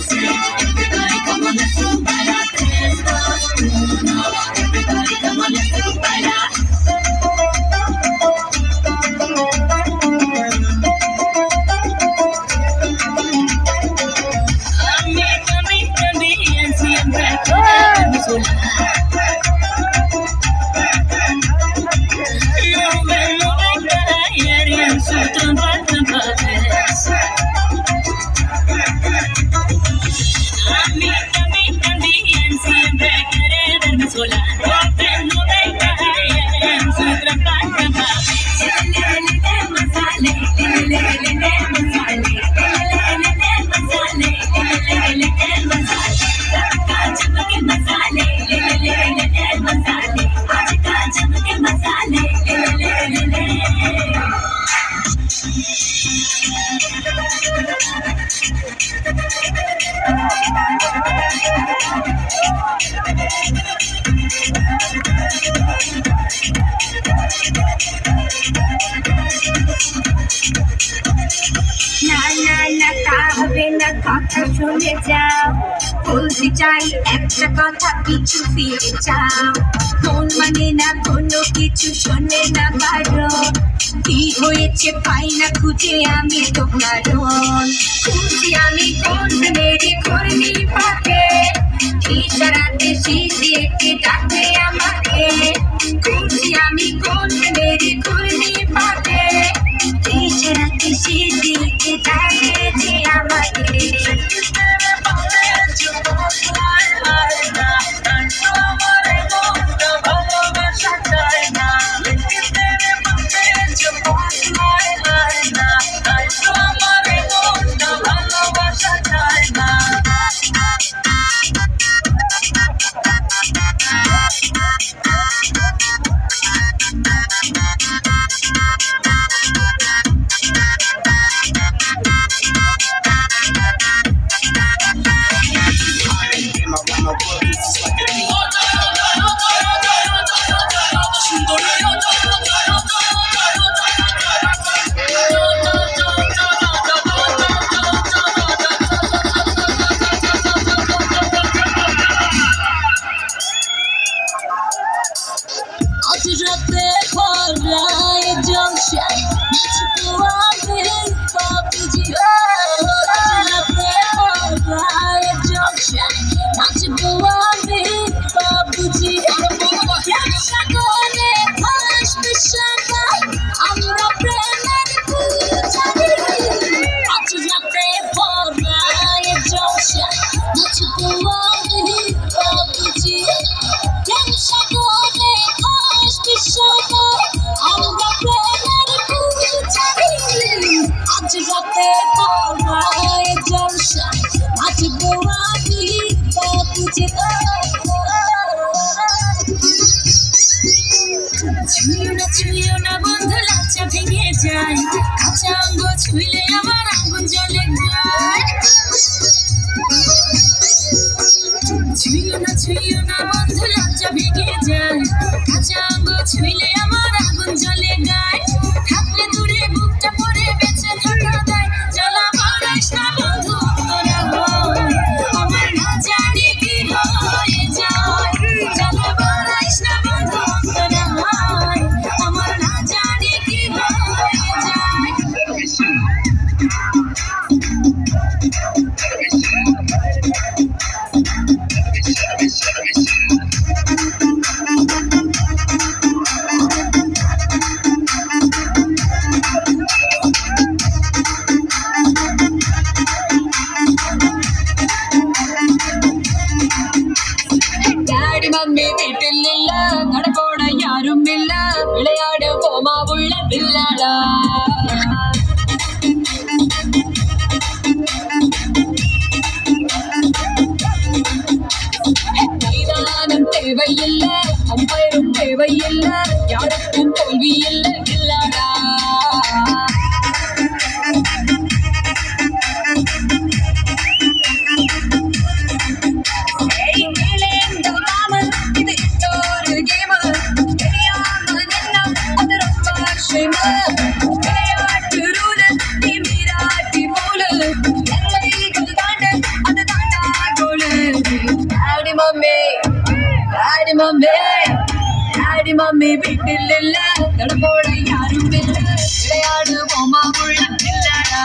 say, everybody come on, let's do bailar. 3, 2, 1, everybody come on, let's do bailar. También siempre queremos volar. Lo ven caer y en su trampa también siempre queremos volar. Lo ven caer en su trampa. কথা শুনে যাও, বলতে চাই একটা কথা, পিছু ফিরে যাও। মন মানে না কোনো কিছু, শোনে না কারণ কি হয়েছে পাই না খুঁজে আমি তো কারণ। খুঁজি আমি কোন মেরে ঘুরনি পাকে, ইশারাতে সিঁড়িতে ডাকে আমাকে। খুঁজি আমি কোন মেরে ঘুরনি পাকে, ইশারাতে সিঁড়িতে ডাকে যে আমাকে। ছুঁয়ো না বন্ধু, লাচা ভেঙে যায়, কাঁচা অঙ্গ ছুঁইলে আমার আগুন জ্বলে যায়। ছুঁয়ো না বন্ধু, লাচা ভেঙে যায়, কাঁচা অঙ্গ ছুঁইলে আমার আগুন জ্বলে যায়। থাকলে দূরে বুকটা পরে বেঁচে থাকা যায়, জ্বালা বাড়াইস না বন্ধু তোরা হয়, আমার না জানি কি হয়। Mummy daddy mummy daddy mummy வீட்டில் இல்ல கடப்போட யாரும் இல்ல விளையாடுவோமா உள்ள இல்லடா